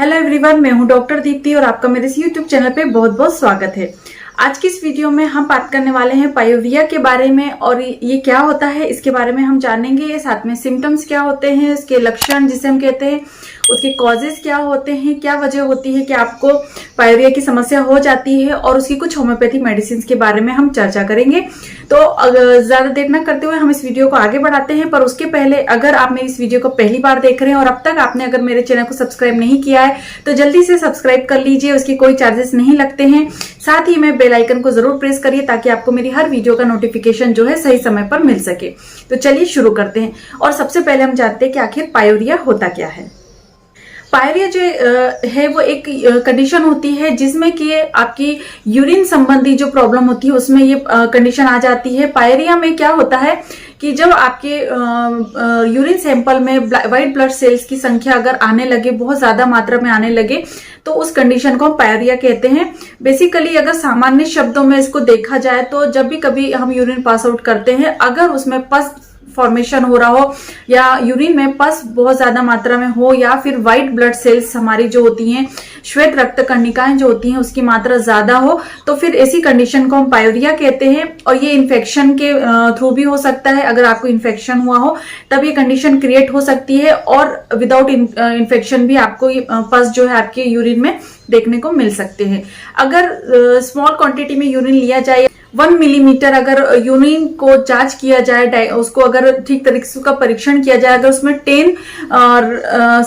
Hello everyone, मैं हूं doctor Deepti और आपका मेरे इस यूट्यूब चैनल पे बहुत बहुत स्वागत है। आज की इस वीडियो में हम बात करने वाले हैं पायोरिया के बारे में और ये क्या होता है इसके बारे में हम जानेंगे। साथ में सिम्टम्स क्या होते हैं, इसके लक्षण जिसे हम कहते हैं, उसके कॉजेज क्या होते हैं, क्या वजह होती है कि आपको पायोरिया की समस्या हो जाती है और उसकी कुछ होम्योपैथी मेडिसिन के बारे में हम चर्चा करेंगे। तो ज्यादा देर न करते हुए हम इस वीडियो को आगे बढ़ाते हैं। पर उसके पहले अगर आप मेरी इस वीडियो को पहली बार देख रहे हैं और अब तक आपने अगर मेरे चैनल को सब्सक्राइब नहीं किया है तो जल्दी से सब्सक्राइब कर लीजिए, उसकी कोई चार्जेस नहीं लगते हैं। साथ ही में बेल आइकन को जरूर प्रेस करिए ताकि आपको मेरी हर वीडियो का नोटिफिकेशन जो है सही समय पर मिल सके। तो चलिए शुरू करते हैं और सबसे पहले हम जानते हैं कि आखिर पायोरिया होता क्या है। पायोरिया जो है वो एक कंडीशन होती है जिसमें कि आपकी यूरिन संबंधी जो प्रॉब्लम होती है उसमें ये कंडीशन आ जाती है। पायोरिया में क्या होता है कि जब आपके यूरिन सैंपल में व्हाइट ब्लड सेल्स की संख्या अगर आने लगे, बहुत ज्यादा मात्रा में आने लगे, तो उस कंडीशन को हम पायोरिया कहते हैं। बेसिकली अगर सामान्य शब्दों में इसको देखा जाए तो जब भी कभी हम यूरिन पास आउट करते हैं, अगर उसमें पस फॉर्मेशन हो रहा हो या यूरिन में पस बहुत ज्यादा मात्रा में हो या फिर व्हाइट ब्लड सेल्स हमारी जो होती हैं, श्वेत रक्त कणिकाएं जो होती हैं, उसकी मात्रा ज्यादा हो, तो फिर ऐसी कंडीशन को हम पायोरिया कहते हैं। और ये इन्फेक्शन के थ्रू भी हो सकता है। अगर आपको इन्फेक्शन हुआ हो तब ये कंडीशन क्रिएट हो सकती है और विदाउट इन्फेक्शन भी आपको पस जो है आपके यूरिन में देखने को मिल सकते हैं। अगर स्मॉल क्वांटिटी में यूरिन लिया जाए, 1 मिलीमीटर अगर यूरिन को जांच किया जाए, उसको अगर ठीक तरीके से उसका परीक्षण किया जाए, अगर उसमें 10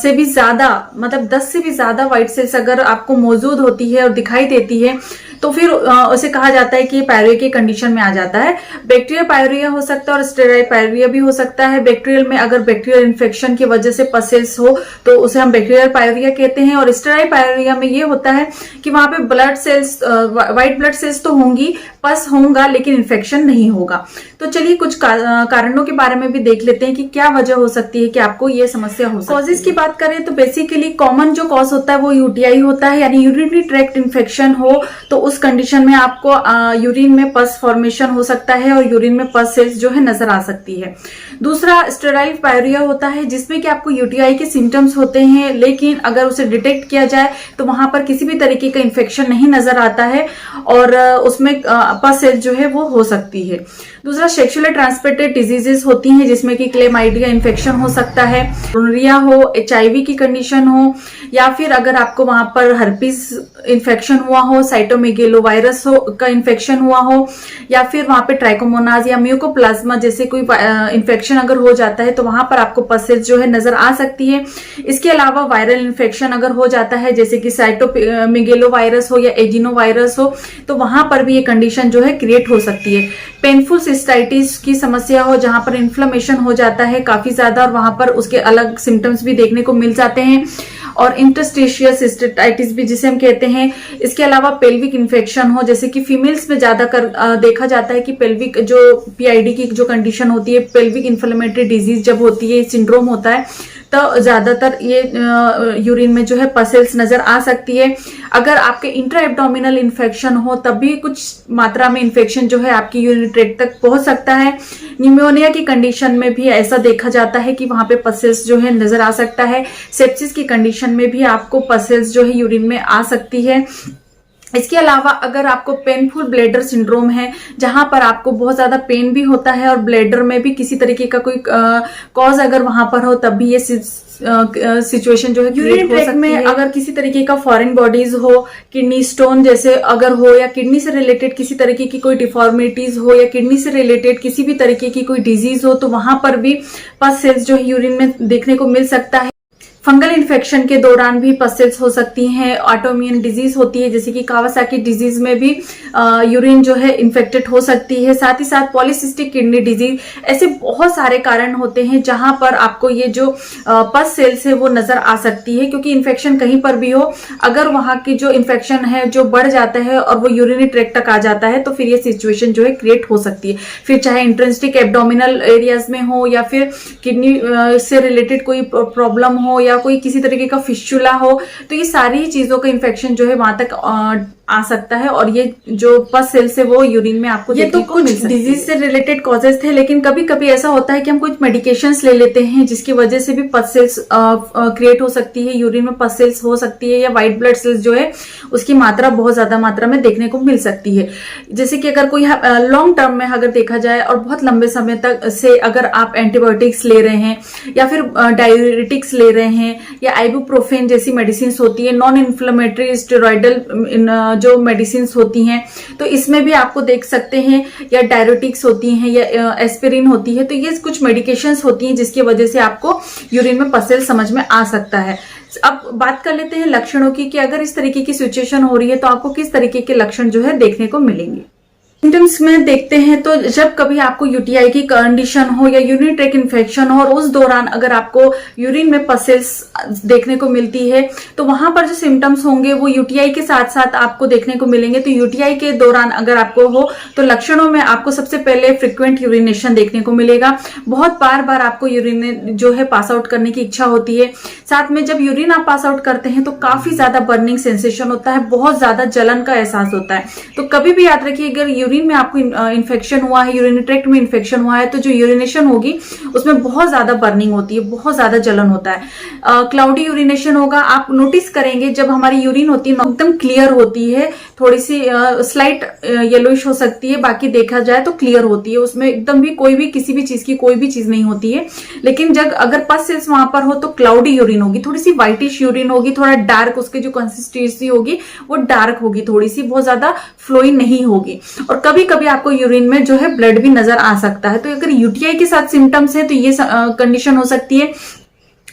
से भी ज्यादा, मतलब 10 से भी ज्यादा व्हाइट सेल्स अगर आपको मौजूद होती है और दिखाई देती है तो फिर उसे कहा जाता है कि पायोरिया की कंडीशन में आ जाता है। बैक्टीरियल पायोरिया हो सकता है और स्टेराइल पायोरिया भी हो सकता है। बैक्टीरियल में अगर बैक्टीरियल इन्फेक्शन की वजह से पस सेल्स हो तो उसे हम बैक्टीरियल पायोरिया कहते हैं। और स्टेराइल पायोरिया में ये होता है कि वहां पे blood cells, white blood cells तो होंगी, पस होगा, लेकिन इन्फेक्शन नहीं होगा। तो चलिए कुछ कारणों के बारे में भी देख लेते हैं कि क्या वजह हो सकती है कि आपको ये समस्या हो सकती है। कॉजेज की बात करें तो बेसिकली कॉमन जो कॉज होता है वो यूटीआई होता है, यानी यूरिनरी ट्रैक्ट इन्फेक्शन हो तो उस कंडीशन में आपको यूरिन में पस फॉर्मेशन हो सकता है और यूरिन में पस सेल्स जो है नजर आ सकती है। दूसरा स्टेराइल पायोरिया होता है जिसमें कि आपको यूटीआई के सिम्टम्स होते हैं, लेकिन अगर उसे डिटेक्ट किया जाए तो वहां पर किसी भी तरीके का इन्फेक्शन नहीं नजर आता है और उसमें पस सेल्स जो है वो हो सकती है। दूसरा सेक्सुअली ट्रांसमिटेड डिजीजेस होती हैं जिसमें कि क्लेमाइडिया इन्फेक्शन हो सकता है, गोनोरिया हो, एचआईवी की कंडीशन हो, या फिर अगर आपको वहां पर हर्पीस इन्फेक्शन हुआ हो, साइटोमेगेलो वायरस हो का इन्फेक्शन हुआ हो, या फिर वहां पे ट्राइकोमोनाज या म्यूकोप्लाज्मा जैसे कोई इन्फेक्शन अगर हो जाता है तो वहां पर आपको पस सेल्स जो है नजर आ सकती है। इसके अलावा वायरल इन्फेक्शन अगर हो जाता है जैसे कि साइटोमेगेलो वायरस हो या एजिनो वायरस हो तो वहां पर भी ये कंडीशन जो है क्रिएट हो सकती है। पेनफुल सिस्टाइटिस की समस्या हो जहां पर इन्फ्लेमेशन हो जाता है काफी ज्यादा और वहां पर उसके अलग सिम्टम्स भी देखने को मिल जाते हैं, और इंटरस्टिशियल सिस्टाइटिस भी जिसे हम कहते हैं। इसके अलावा पेल्विक इन्फेक्शन हो, जैसे कि फीमेल्स में ज्यादा देखा जाता है कि पेल्विक जो पीआईडी की जो कंडीशन होती है, पेल्विक इन्फ्लेमेटरी डिजीज जब होती है, सिंड्रोम होता है, तो ज्यादातर ये यूरिन में जो है पस सेल्स नजर आ सकती है। अगर आपके इंट्रा एब्डोमिनल इन्फेक्शन हो तब भी कुछ मात्रा में इन्फेक्शन जो है आपकी यूरिन ट्रैक्ट तक पहुंच सकता है। न्यूमोनिया की कंडीशन में भी ऐसा देखा जाता है कि वहां पे पस सेल्स जो है नजर आ सकता है। सेप्सिस की कंडीशन में भी आपको पस सेल्स जो है यूरिन में आ सकती है। इसके अलावा अगर आपको पेनफुल ब्लैडर सिंड्रोम है जहां पर आपको बहुत ज्यादा पेन भी होता है और ब्लैडर में भी किसी तरीके का कोई कॉज अगर वहां पर हो तब भी ये सिचुएशन जो है यूरिन ट्रैक्ट में अगर किसी तरीके का फॉरेन बॉडीज हो, किडनी स्टोन जैसे अगर हो, या किडनी से रिलेटेड किसी तरीके की कोई डिफॉर्मिटीज हो, या किडनी से रिलेटेड किसी भी तरीके की कोई डिजीज हो तो वहां पर भी पस सेल्स जो है यूरिन में देखने को मिल सकता है। फंगल इन्फेक्शन के दौरान भी पस सेल्स हो सकती हैं। ऑटोइम्यून डिजीज होती है जैसे कि कावासाकी डिजीज में भी यूरिन जो है इन्फेक्टेड हो सकती है। साथ ही साथ पॉलीसिस्टिक किडनी डिजीज, ऐसे बहुत सारे कारण होते हैं जहां पर आपको ये जो पस सेल्स है वो नजर आ सकती है, क्योंकि इन्फेक्शन कहीं पर भी हो, अगर वहां की जो इन्फेक्शन है जो बढ़ जाता है और वो यूरिनरी ट्रैक्ट तक आ जाता है तो फिर ये सिचुएशन जो है क्रिएट हो सकती है। फिर चाहे इंट्रिंसिक एब्डोमिनल एरियाज में हो या फिर किडनी से रिलेटेड कोई प्रॉब्लम हो या कोई किसी तरीके का फिस्चुला हो, तो ये सारी चीजों का इन्फेक्शन जो है वहां तक आ सकता है और ये जो पस सेल्स है वो यूरिन में आपको ये तो कुछ डिजीज से रिलेटेड कॉजेज थे, लेकिन कभी कभी ऐसा होता है कि हम कुछ मेडिकेशंस ले लेते हैं जिसकी वजह से भी पस सेल्स क्रिएट हो सकती है, यूरिन में पस सेल्स हो सकती है, या व्हाइट ब्लड सेल्स जो है उसकी मात्रा बहुत ज्यादा मात्रा में देखने को मिल सकती है। जैसे कि अगर कोई लॉन्ग टर्म में अगर देखा जाए और बहुत लंबे समय तक से अगर आप एंटीबायोटिक्स ले रहे हैं या फिर डाययूरेटिक्स ले रहे हैं या आइबुप्रोफेन जैसी मेडिसिन होती है, नॉन इन्फ्लेमेटरी स्टेरॉइडल जो मेडिसिन होती हैं, तो इसमें भी आपको देख सकते हैं, या डायरेटिक्स होती हैं या एस्पिरिन होती है, तो ये कुछ मेडिकेशंस होती हैं जिसकी वजह से आपको यूरिन में पस सेल्स समझ में आ सकता है। अब बात कर लेते हैं लक्षणों की कि अगर इस तरीके की सिचुएशन हो रही है तो आपको किस तरीके के लक्षण जो है देखने को मिलेंगे। सिम्टम्स में देखते हैं तो जब कभी आपको यूटीआई की कंडीशन हो या यूरिन ट्रैक इन्फेक्शन हो और उस दौरान अगर आपको यूरिन में पस सेल्स देखने को मिलती है तो वहां पर जो सिम्टम्स होंगे वो यूटीआई के साथ साथ आपको देखने को मिलेंगे। तो यूटीआई के दौरान अगर आपको हो तो लक्षणों में आपको सबसे पहले फ्रिक्वेंट यूरिनेशन देखने को मिलेगा, बहुत बार बार आपको यूरिन जो है पास आउट करने की इच्छा होती है। साथ में जब यूरिन आप पास आउट करते हैं तो काफी ज्यादा बर्निंग सेंसेशन होता है, बहुत ज्यादा जलन का एहसास होता है। तो कभी भी याद रखिए अगर यूरिन में आपको इन्फेक्शन हुआ है, यूरिनरी ट्रैक्ट में इन्फेक्शन हुआ है, तो जो यूरिनेशन होगी उसमें बहुत ज्यादा बर्निंग होती है, बहुत ज्यादा जलन होता है। क्लाउडी यूरिनेशन होगा, आप नोटिस करेंगे जब हमारी यूरिन होती है एकदम क्लियर होती है, थोड़ी सी स्लाइट येलोइश हो सकती है, बाकी देखा जाए तो क्लियर होती है, उसमें एकदम भी कोई भी किसी भी चीज की कोई भी चीज नहीं होती है। लेकिन जब अगर पस सेल्स वहां पर हो तो क्लाउडी यूरिन होगी, थोड़ी सी व्हाइटिश यूरिन होगी, थोड़ा डार्क, उसकी जो कंसिस्टेंसी होगी वो डार्क होगी, थोड़ी सी, बहुत ज्यादा फ्लोइंग नहीं होगी। और कभी कभी आपको यूरिन में जो है ब्लड भी नजर आ सकता है। तो अगर यूटीआई के साथ सिम्टम्स है तो ये कंडीशन हो सकती है।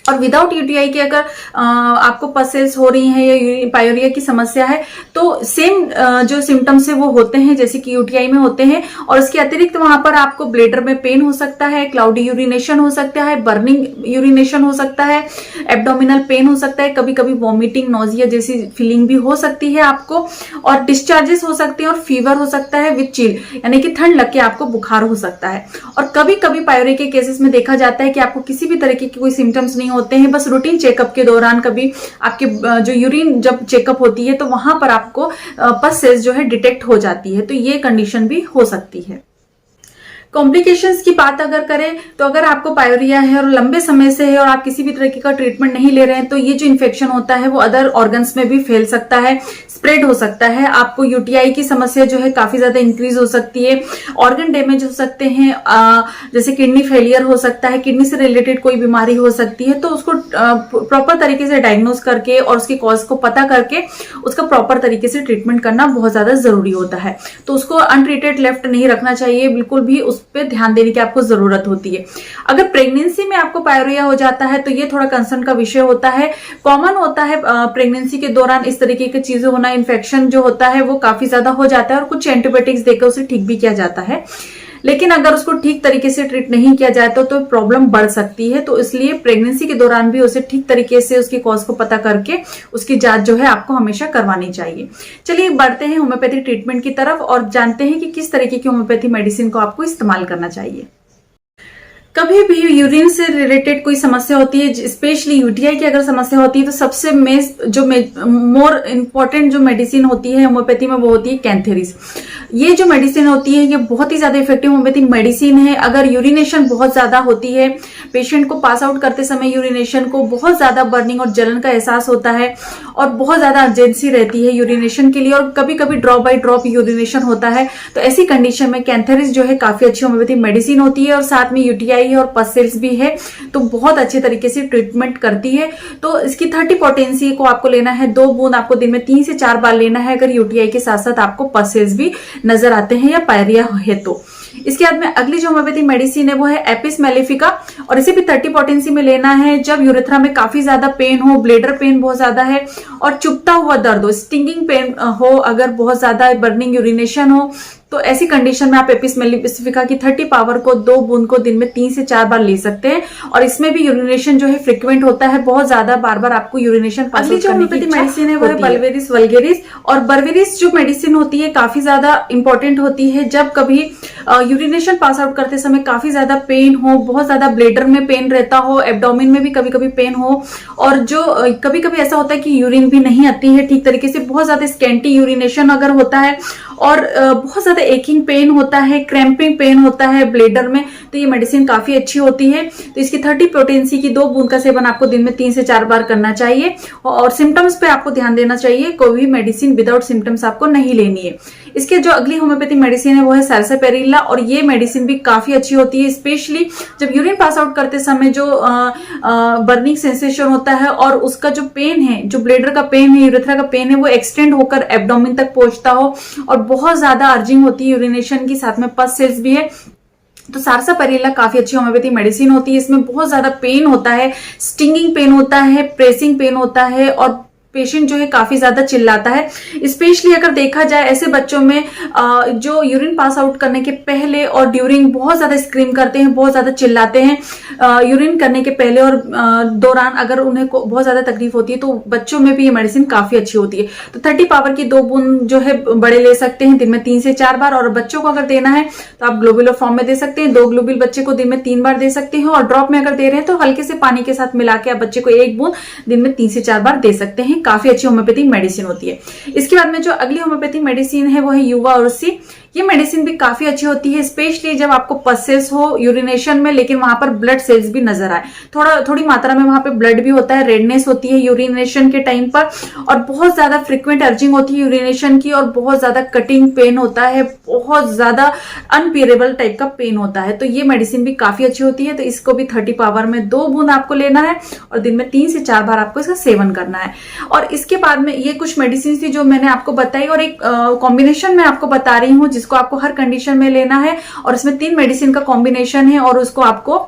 और विदाउट यूटीआई के अगर आपको पस सेल्स हो रही हैं या पायोरिया की समस्या है तो सेम जो सिम्टम्स है वो होते हैं जैसे कि यूटीआई में होते हैं। और इसके अतिरिक्त वहां पर आपको ब्लेडर में पेन हो सकता है, क्लाउडी यूरिनेशन हो सकता है, बर्निंग यूरिनेशन हो सकता है, एब्डोमिनल पेन हो सकता है, कभी कभी वॉमिटिंग, नोजिया जैसी फीलिंग भी हो सकती है आपको, और डिस्चार्जेस हो सकते हैं, और फीवर हो सकता है विद चिल, यानी कि ठंड लग के आपको बुखार हो सकता है। और कभी कभी पायोरिया के केसेस में देखा जाता है कि आपको किसी भी तरीके की कोई सिम्टम्स नहीं होते हैं, बस रूटीन चेकअप के दौरान कभी आपके जो यूरिन जब चेकअप होती है तो वहां पर आपको पस सेल्स जो है डिटेक्ट हो जाती है, तो ये कंडीशन भी हो सकती है। कॉम्प्लिकेशंस की बात अगर करें तो अगर आपको पायोरिया है और लंबे समय से है और आप किसी भी तरीके का ट्रीटमेंट नहीं ले रहे हैं तो ये जो इन्फेक्शन होता है वो अदर ऑर्गन्स में भी फैल सकता है, स्प्रेड हो सकता है। आपको यूटीआई की समस्या जो है काफी ज्यादा इंक्रीज हो सकती है, ऑर्गन डैमेज हो सकते हैं, जैसे किडनी फेलियर हो सकता है, किडनी से रिलेटेड कोई बीमारी हो सकती है। तो उसको प्रॉपर तरीके से डायग्नोज करके और उसके कॉज को पता करके उसका प्रॉपर तरीके से ट्रीटमेंट करना बहुत ज्यादा जरूरी होता है। तो उसको अनट्रीटेड लेफ्ट नहीं रखना चाहिए, बिल्कुल भी उस पे ध्यान देने की आपको जरूरत होती है। अगर प्रेगनेंसी में आपको पायोरिया हो जाता है तो ये थोड़ा कंसर्न का विषय होता है, कॉमन होता है प्रेगनेंसी के दौरान इस तरीके की चीजें होना। इन्फेक्शन जो होता है वो काफी ज्यादा हो जाता है और कुछ एंटीबायोटिक्स देकर उसे ठीक भी किया जाता है, लेकिन अगर उसको ठीक तरीके से ट्रीट नहीं किया जाए तो प्रॉब्लम बढ़ सकती है। तो इसलिए प्रेगनेंसी के दौरान भी उसे ठीक तरीके से उसकी कॉज को पता करके उसकी जांच जो है आपको हमेशा करवानी चाहिए। चलिए बढ़ते हैं होम्योपैथी ट्रीटमेंट की तरफ और जानते हैं कि किस तरीके की होम्योपैथी मेडिसिन को आपको इस्तेमाल करना चाहिए। कभी भी यूरिन से रिलेटेड कोई समस्या होती है, स्पेशली यूटीआई की अगर समस्या होती है तो सबसे मोर इम्पोर्टेंट जो मेडिसिन होती है होम्योपैथी में वो होती है कैंथेरिस। ये जो मेडिसिन होती है ये बहुत ही ज्यादा इफेक्टिव होम्योपैथी मेडिसिन है। अगर यूरिनेशन बहुत ज्यादा होती है, पेशेंट को पास आउट करते समय यूरिनेशन को बहुत ज्यादा बर्निंग और जलन का एहसास होता है और बहुत ज्यादा अर्जेंसी रहती है यूरिनेशन के लिए, और कभी कभी ड्रॉप बाय ड्रॉप यूरिनेशन होता है, तो ऐसी कंडीशन में कैंथेरिस जो है काफी अच्छी होम्योपैथी मेडिसिन होती है और साथ में यूटीआई और पस सेल्स भी है तो बहुत अच्छे तरीके से ट्रीटमेंट करती है। तो इसकी 30 पोटेंसी को आपको लेना है, 2 बूंद आपको दिन में 3 से 4 बार लेना है अगर यूटीआई के साथ साथ आपको पस सेल्स भी नजर आते हैं या पायरिया है तो। इसके बाद में अगली जो होम्योपैथी मेडिसिन है वो है एपिस मेलिफिका, और इसे भी 30 पोटेंसी में लेना है जब यूरेथ्रा में काफी ज्यादा पेन हो, ब्लेडर पेन बहुत ज्यादा है और चुभता हुआ दर्द हो, स्टिंगिंग पेन हो, अगर बहुत ज्यादा बर्निंग यूरिनेशन हो, तो ऐसी कंडीशन में आप एपिस मेलिफिका की 30 पावर को 2 बूंद को दिन में 3 से 4 बार ले सकते हैं। और इसमें भी यूरिनेशन जो है फ्रिक्वेंट होता है, बहुत ज्यादा बार बार आपको यूरिनेशन पास आउट करने की मेडिसिन है वो है बल्वेरिस वल्गेरिस। और बल्वेरिस जो मेडिसिन होती है काफी ज्यादा इंपॉर्टेंट होती है जब कभी यूरिनेशन पास आउट करते समय काफी ज्यादा पेन हो, बहुत ज्यादा ब्लेडर में पेन रहता हो, एब्डोमिन में भी कभी कभी पेन हो, और जो कभी कभी ऐसा होता है कि यूरिन भी नहीं आती है ठीक तरीके से, बहुत ज्यादा स्कैंटी यूरिनेशन अगर होता है, और बहुत ज्यादा एकिंग पेन होता है, क्रैम्पिंग पेन होता है ब्लेडर में, तो ये मेडिसिन काफी अच्छी होती है। तो इसकी 30 पोटेंसी की 2 बूंद का सेवन आपको दिन में 3 से 4 बार करना चाहिए, और सिम्टम्स पे आपको ध्यान देना चाहिए, कोई भी मेडिसिन विदाउट सिम्टम्स आपको नहीं लेनी है। इसके जो अगली होम्योपैथी मेडिसिन है वो है साल्सापेरिला, और ये मेडिसिन भी काफी अच्छी होती है, स्पेशली जब यूरिन पास आउट करते समय जो बर्निंग सेंसेशन होता है, और उसका जो पेन है, जो ब्लेडर का पेन है, यूरेथ्रा का पेन है, वो एक्सटेंड होकर एब्डोमिन तक पहुंचता हो, और बहुत ज्यादा अर्जिंग होती है यूरिनेशन की, साथ में पस सेल्स भी है, तो साल्सापेरिला काफी अच्छी होम्योपैथी मेडिसिन होती है। इसमें बहुत ज्यादा पेन होता है, स्टिंगिंग पेन होता है, प्रेसिंग पेन होता है, और पेशेंट जो है काफी ज्यादा चिल्लाता है। स्पेशली अगर देखा जाए ऐसे बच्चों में जो यूरिन पास आउट करने के पहले और ड्यूरिंग बहुत ज्यादा स्क्रीम करते हैं, बहुत ज्यादा चिल्लाते हैं, यूरिन करने के पहले और दौरान अगर उन्हें बहुत ज्यादा तकलीफ होती है, तो बच्चों में भी ये मेडिसिन काफी अच्छी होती है। तो 30 पावर की 2 बूंद जो है बड़े ले सकते हैं दिन में 3 से 4 बार, और बच्चों को अगर देना है तो आप ग्लोबुलर फॉर्म में दे सकते हैं, 2 ग्लोबुल बच्चे को दिन में 3 बार दे सकते हैं, और ड्रॉप में अगर दे रहे हैं तो हल्के से पानी के साथ मिला के आप बच्चे को 1 बूंद दिन में 3 से 4 बार दे सकते हैं। काफी अच्छी होम्योपैथिक मेडिसिन होती है। इसके बाद में जो अगली होम्योपैथिक मेडिसिन है वो है युवा उर्सी। ये मेडिसिन भी काफी अच्छी होती है, स्पेशली जब आपको पस सेल्स हो यूरिनेशन में, लेकिन वहां पर ब्लड सेल्स भी नजर आए, थोड़ी मात्रा में वहां पे ब्लड भी होता है, रेडनेस होती है यूरिनेशन के टाइम पर, और बहुत ज्यादा फ्रिक्वेंट अर्जिंग होती है यूरिनेशन की, और बहुत ज्यादा कटिंग पेन होता है, बहुत ज्यादा अनबियरेबल टाइप का पेन होता है। तो ये मेडिसिन भी काफी अच्छी होती है। तो इसको भी 30 पावर में 2 बूंद आपको लेना है, और दिन में 3 से 4 बार आपको इसका सेवन करना है। और इसके बाद में ये कुछ मेडिसिन थी जो मैंने आपको बताई, और एक कॉम्बिनेशन में आपको बता रही हूँ जिसको आपको हर कंडीशन में लेना है, और इसमें 3 मेडिसिन का कॉम्बिनेशन है, और उसको आपको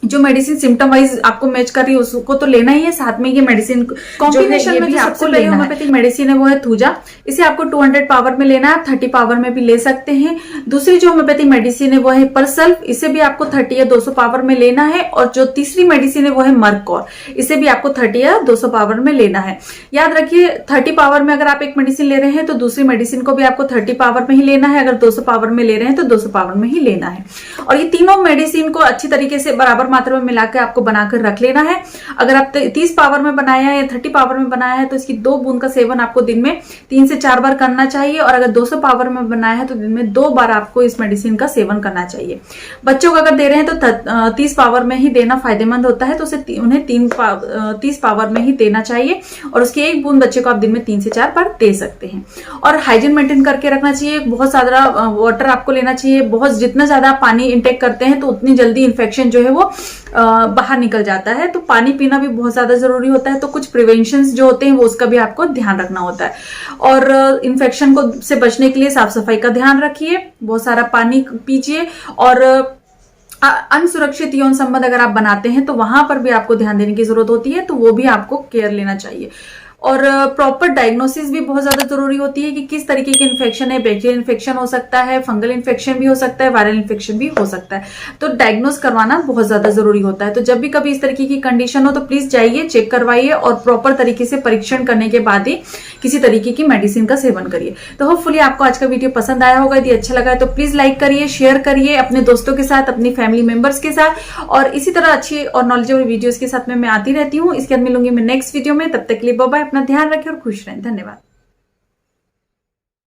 जो मेडिसिन सिम्टम वाइज आपको मैच कर रही है उसको तो लेना ही है, साथ में ये मेडिसिन कॉम्बिनेशन में जो सबसे पहले होम्योपैथिक मेडिसिन है वो है थूजा। इसे आपको 200 पावर में लेना है, 30 पावर में भी ले सकते हैं। दूसरी जो होम्योपैथिक मेडिसिन है वो है परसल्फ, इसे भी आपको 30 या 200 पावर में लेना है। और जो तीसरी मेडिसिन है वो है मर्कौर, इसे भी आपको 30 या 200 पावर में लेना है। याद रखिए 30 पावर में अगर आप एक मेडिसिन ले रहे हैं तो दूसरी मेडिसिन को भी आपको 30 पावर में ही लेना है, अगर 200 पावर में ले रहे हैं तो 200 पावर में ही लेना है। और ये तीनों मेडिसिन को अच्छी तरीके से बराबर मात्रा में मिलाकर आपको बनाकर रख लेना है। अगर आप 30 पावर में बनाया है या 30 पावर में बनाया है तो इसकी 2 बूंद का सेवन आपको दिन में 3 से 4 बार करना चाहिए, और अगर 200 पावर में बनाया है तो दिन में 2 बार आपको इस मेडिसिन का सेवन करना चाहिए। बच्चों को अगर दे रहे हैं तो 30 पावर में ही देना फायदेमंद होता है, तो उन्हें 30 पावर में ही देना चाहिए, और उसकी 1 बूंद बच्चे को आप दिन में 3 से 4 बार दे सकते हैं। और हाइजीन मेंटेन करके रखना चाहिए, बहुत सारा वाटर आपको लेना चाहिए, बहुत जितना ज्यादा पानी इंटेक करते हैं तो उतनी जल्दी इन्फेक्शन जो है वो बाहर निकल जाता है। तो पानी पीना भी बहुत ज्यादा जरूरी होता है, तो कुछ प्रिवेंशंस जो होते हैं वो उसका भी आपको ध्यान रखना होता है। और इन्फेक्शन को से बचने के लिए साफ सफाई का ध्यान रखिए, बहुत सारा पानी पीजिए, और अनसुरक्षित यौन संबंध अगर आप बनाते हैं तो वहां पर भी आपको ध्यान देने की जरूरत होती है, तो वो भी आपको केयर लेना चाहिए। और प्रॉपर डायग्नोसिस भी बहुत ज्यादा जरूरी होती है कि किस तरीके की इन्फेक्शन है, बैक्टीरियल इन्फेक्शन हो सकता है, फंगल इन्फेक्शन भी हो सकता है, वायरल इन्फेक्शन भी हो सकता है, तो डायग्नोस करवाना बहुत ज्यादा जरूरी होता है। तो जब भी कभी इस तरीके की कंडीशन हो तो प्लीज जाइए, चेक करवाइए, और प्रॉपर तरीके से परीक्षण करने के बाद ही किसी तरीके की मेडिसिन का सेवन करिए। तो होपफुली आपको आज का वीडियो पसंद आया होगा। यदि अच्छा लगा है तो प्लीज लाइक करिए, शेयर करिए अपने दोस्तों के साथ, अपनी फैमिली मेंबर्स के साथ, और इसी तरह अच्छी और नॉलेजेबल वीडियोस के साथ मैं आती रहती हूँ। इसके बाद मिलूंगी मैं नेक्स्ट वीडियो में, तब तक के लिए बाय बाय, अपना ध्यान रखें और खुश रहें। धन्यवाद।